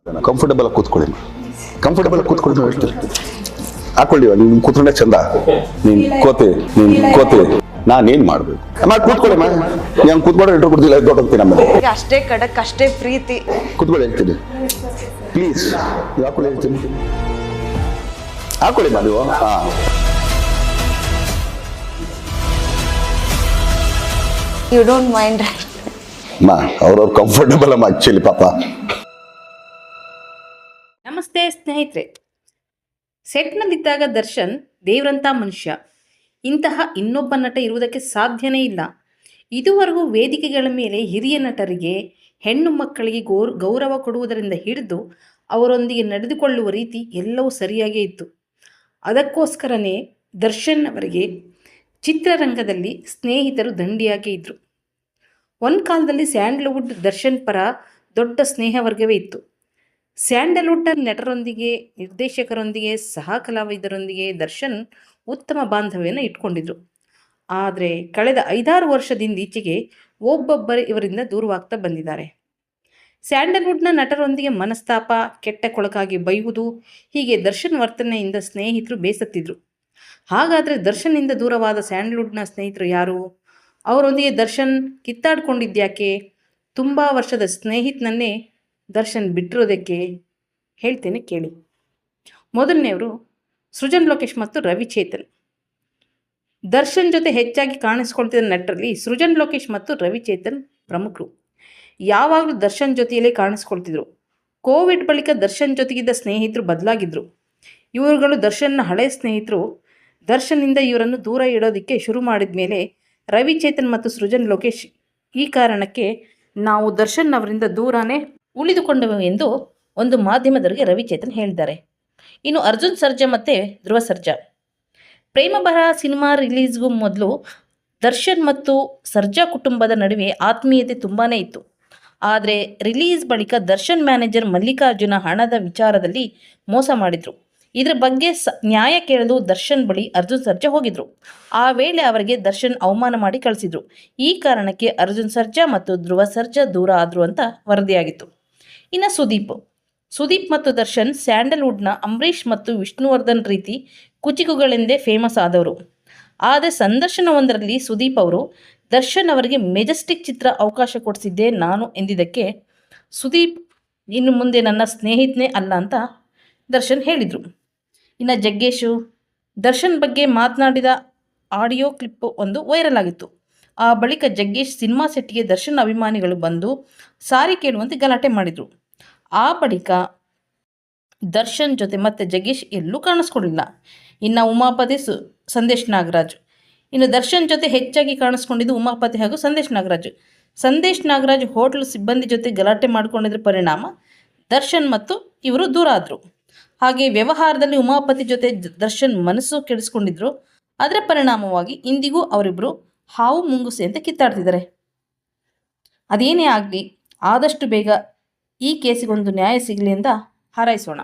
Comfortable ಆಗಿ ಕೂತ್ಕೊಳ್ಳಿ, comfortable ಆಗಿ ಕೂತ್ಕೊಳ್ಳಿ. ಹೇಳ್ತೀರಿ ಹಾಕೊಳ್ಳಿ, ನೀನು ಕೂತ್ಕೊಂಡೆ ಚಂದ. ನೀನ್ ಕೋತಿ ನಾನೇನ್ ಮಾಡ್ಬೇಕು? ಕೂತ್ಕೊಳ್ಳಿ, ನಾನು ಕೂತ್ಕೊಂಡ್ರೆ ಇಂಟ್ರು ಕೊಡ್ತಿಲ್ಲ, ದೊಡ್ಡೋಗ್ತೀನಿ. ಆಮೇಲೆ ಅಷ್ಟೇ ಖಡಕ್, ಅಷ್ಟೇ ಪ್ರೀತಿ. ಕೂತ್ಕೊಳ್ಳಿ ಹೇಳ್ತೀನಿ, ಪ್ಲೀಸ್. ಹಾಕೊಳ್ಳಿ ಹೇಳ್ತೀನಿ, ಹಾಕೊಳ್ಳಿ ನೀವು. ಯು ಡೋಂಟ್ ಮೈಂಡ್ ಅವ್ರವ್ರು ಕಂಫರ್ಟಬಲ್ ಅಮ್ಮ ಆಕ್ಚುಲಿ ಪಾಪ. ನಮಸ್ತೆ ಸ್ನೇಹಿತರೆ, ಸೆಟ್ನಲ್ಲಿದ್ದಾಗ ದರ್ಶನ್ ದೇವರಂಥ ಮನುಷ್ಯ. ಇಂತಹ ಇನ್ನೊಬ್ಬ ನಟ ಇರುವುದಕ್ಕೆ ಸಾಧ್ಯನೇ ಇಲ್ಲ. ಇದುವರೆಗೂ ವೇದಿಕೆಗಳ ಮೇಲೆ ಹಿರಿಯ ನಟರಿಗೆ, ಹೆಣ್ಣು ಮಕ್ಕಳಿಗೆ ಗೌರವ ಕೊಡುವುದರಿಂದ ಹಿಡಿದು ಅವರೊಂದಿಗೆ ನಡೆದುಕೊಳ್ಳುವ ರೀತಿ ಎಲ್ಲವೂ ಸರಿಯಾಗೇ ಇತ್ತು. ಅದಕ್ಕೋಸ್ಕರನೇ ದರ್ಶನ್ ಅವರಿಗೆ ಚಿತ್ರರಂಗದಲ್ಲಿ ಸ್ನೇಹಿತರು ದಂಡಿಯಾಗೇ ಇದ್ದರು. ಒಂದು ಕಾಲದಲ್ಲಿ ಸ್ಯಾಂಡಲ್ವುಡ್ ದರ್ಶನ್ ಪರ ದೊಡ್ಡ ಸ್ನೇಹ ವರ್ಗವೇ ಇತ್ತು. ಸ್ಯಾಂಡಲ್ವುಡ್ ನಟರೊಂದಿಗೆ, ನಿರ್ದೇಶಕರೊಂದಿಗೆ, ಸಹ ಕಲಾವಿದರೊಂದಿಗೆ ದರ್ಶನ್ ಉತ್ತಮ ಬಾಂಧವ್ಯವನ್ನು ಇಟ್ಕೊಂಡಿದ್ರು. ಆದರೆ ಕಳೆದ 5-6 ವರ್ಷದಿಂದ ಈಚೆಗೆ ಒಬ್ಬೊಬ್ಬರೇ ಇವರಿಂದ ದೂರವಾಗ್ತಾ ಬಂದಿದ್ದಾರೆ. ಸ್ಯಾಂಡಲ್ವುಡ್ನ ನಟರೊಂದಿಗೆ ಮನಸ್ತಾಪ, ಕೆಟ್ಟ ಕೊಳಕಾಗಿ ಬೈಯುವುದು, ಹೀಗೆ ದರ್ಶನ್ ವರ್ತನೆಯಿಂದ ಸ್ನೇಹಿತರು ಬೇಸತ್ತಿದ್ರು. ಹಾಗಾದರೆ ದರ್ಶನ್ನಿಂದ ದೂರವಾದ ಸ್ಯಾಂಡಲ್ವುಡ್ನ ಸ್ನೇಹಿತರು ಯಾರು? ಅವರೊಂದಿಗೆ ದರ್ಶನ್ ಕಿತ್ತಾಡ್ಕೊಂಡಿದ್ಯಾಕೆ? ತುಂಬ ವರ್ಷದ ಸ್ನೇಹಿತನನ್ನೇ ದರ್ಶನ್ ಬಿಟ್ಟಿರೋದಕ್ಕೆ ಹೇಳ್ತೇನೆ ಕೇಳಿ. ಮೊದಲನೆಯವರು ಸೃಜನ್ ಲೋಕೇಶ್ ಮತ್ತು ರವಿಚೇತನ್. ದರ್ಶನ್ ಜೊತೆ ಹೆಚ್ಚಾಗಿ ಕಾಣಿಸ್ಕೊಳ್ತಿದ್ದ ನಟರಲ್ಲಿ ಸೃಜನ್ ಲೋಕೇಶ್ ಮತ್ತು ರವಿಚೇತನ್ ಪ್ರಮುಖರು. ಯಾವಾಗಲೂ ದರ್ಶನ್ ಜೊತೆಯಲ್ಲೇ ಕಾಣಿಸ್ಕೊಳ್ತಿದ್ರು. ಕೋವಿಡ್ ಬಳಿಕ ದರ್ಶನ್ ಜೊತೆಗಿದ್ದ ಸ್ನೇಹಿತರು ಬದಲಾಗಿದ್ದರು. ಇವರುಗಳು ದರ್ಶನ್ನ ಹಳೆಯ ಸ್ನೇಹಿತರು. ದರ್ಶನ್ನಿಂದ ಇವರನ್ನು ದೂರ ಇಡೋದಕ್ಕೆ ಶುರು ಮಾಡಿದ ಮೇಲೆ ರವಿಚೇತನ್ ಮತ್ತು ಸೃಜನ್ ಲೋಕೇಶ್ ಈ ಕಾರಣಕ್ಕೆ ನಾವು ದರ್ಶನ್ ಅವರಿಂದ ದೂರನೇ ಉಳಿದುಕೊಂಡವು ಎಂದು ಒಂದು ಮಾಧ್ಯಮದವರಿಗೆ ರವಿಚೇತನ್ ಹೇಳಿದ್ದಾರೆ. ಇನ್ನು ಅರ್ಜುನ್ ಸರ್ಜಾ ಮತ್ತು ಧ್ರುವ ಸರ್ಜಾ. ಪ್ರೇಮ ಬರಹ ಸಿನಿಮಾ ರಿಲೀಸ್ಗೂ ಮೊದಲು ದರ್ಶನ್ ಮತ್ತು ಸರ್ಜಾ ಕುಟುಂಬದ ನಡುವೆ ಆತ್ಮೀಯತೆ ತುಂಬಾ ಇತ್ತು. ಆದರೆ ರಿಲೀಸ್ ಬಳಿಕ ದರ್ಶನ್ ಮ್ಯಾನೇಜರ್ ಮಲ್ಲಿಕಾರ್ಜುನ ಹಣದ ವಿಚಾರದಲ್ಲಿ ಮೋಸ ಮಾಡಿದರು. ಇದರ ಬಗ್ಗೆ ನ್ಯಾಯ ಕೇಳಲು ದರ್ಶನ್ ಬಳಿ ಅರ್ಜುನ್ ಸರ್ಜಾ ಹೋಗಿದ್ರು. ಆ ವೇಳೆ ಅವರಿಗೆ ದರ್ಶನ್ ಅವಮಾನ ಮಾಡಿ ಕಳಿಸಿದ್ರು. ಈ ಕಾರಣಕ್ಕೆ ಅರ್ಜುನ್ ಸರ್ಜಾ ಮತ್ತು ಧ್ರುವ ಸರ್ಜಾ ದೂರ ಆದರು ಅಂತ ವರದಿಯಾಗಿತ್ತು. ಇನ್ನು ಸುದೀಪ್ ಮತ್ತು ದರ್ಶನ್ ಸ್ಯಾಂಡಲ್ವುಡ್ನ ಅಂಬರೀಷ್ ಮತ್ತು ವಿಷ್ಣುವರ್ಧನ್ ರೀತಿ ಕುಚಿಕುಗಳೆಂದೇ ಫೇಮಸ್ ಆದವರು. ಆದರೆ ಸಂದರ್ಶನವೊಂದರಲ್ಲಿ ಸುದೀಪ್ ಅವರು ದರ್ಶನ್ ಅವರಿಗೆ ಮೆಜೆಸ್ಟಿಕ್ ಚಿತ್ರ ಅವಕಾಶ ಕೊಡಿಸಿದ್ದೆ ನಾನು ಎಂದಿದ್ದಕ್ಕೆ ಸುದೀಪ್ ಇನ್ನು ಮುಂದೆ ನನ್ನ ಸ್ನೇಹಿತನೇ ಅಲ್ಲ ಅಂತ ದರ್ಶನ್ ಹೇಳಿದರು. ಇನ್ನು ಜಗ್ಗೇಶು ದರ್ಶನ್ ಬಗ್ಗೆ ಮಾತನಾಡಿದ ಆಡಿಯೋ ಕ್ಲಿಪ್ ಒಂದು ವೈರಲ್ ಆಗಿತ್ತು. ಆ ಬಳಿಕ ಜಗ್ಗೇಶ್ ಸಿನಿಮಾ ಸೆಟ್ಗೆ ದರ್ಶನ್ ಅಭಿಮಾನಿಗಳು ಬಂದು ಸಾರಿ ಕೇಳುವಂತೆ ಗಲಾಟೆ ಮಾಡಿದರು. ಆ ಬಳಿಕ ದರ್ಶನ್ ಜೊತೆ ಮತ್ತೆ ಜಗ್ಗೇಶ್ ಎಲ್ಲೂ ಕಾಣಿಸ್ಕೊಳ್ಳಿಲ್ಲ. ಇನ್ನು ಉಮಾಪತಿ ಸಂದೇಶ್ ನಾಗರಾಜ್. ಇನ್ನು ದರ್ಶನ್ ಜೊತೆ ಹೆಚ್ಚಾಗಿ ಕಾಣಿಸ್ಕೊಂಡಿದ್ದು ಉಮಾಪತಿ ಹಾಗೂ ಸಂದೇಶ್ ನಾಗರಾಜ್ ಹೋಟೆಲ್ ಸಿಬ್ಬಂದಿ ಜೊತೆ ಗಲಾಟೆ ಮಾಡಿಕೊಂಡಿದ್ರ ಪರಿಣಾಮ ದರ್ಶನ್ ಮತ್ತು ಇವರು ದೂರ ಆದರು. ಹಾಗೆ ವ್ಯವಹಾರದಲ್ಲಿ ಉಮಾಪತಿ ಜೊತೆ ದರ್ಶನ್ ಮನಸ್ಸು ಕೆಡಿಸ್ಕೊಂಡಿದ್ರು. ಅದರ ಪರಿಣಾಮವಾಗಿ ಇಂದಿಗೂ ಅವರಿಬ್ಬರು ಹಾವು ಮುಂಗುಸಿ ಅಂತ ಕಿತ್ತಾಡ್ತಿದ್ದಾರೆ. ಅದೇನೇ ಆಗಲಿ, ಆದಷ್ಟು ಬೇಗ ಈ ಕೇಸಿಗೊಂದು ನ್ಯಾಯ ಸಿಗಲಿ ಅಂತ ಹಾರೈಸೋಣ.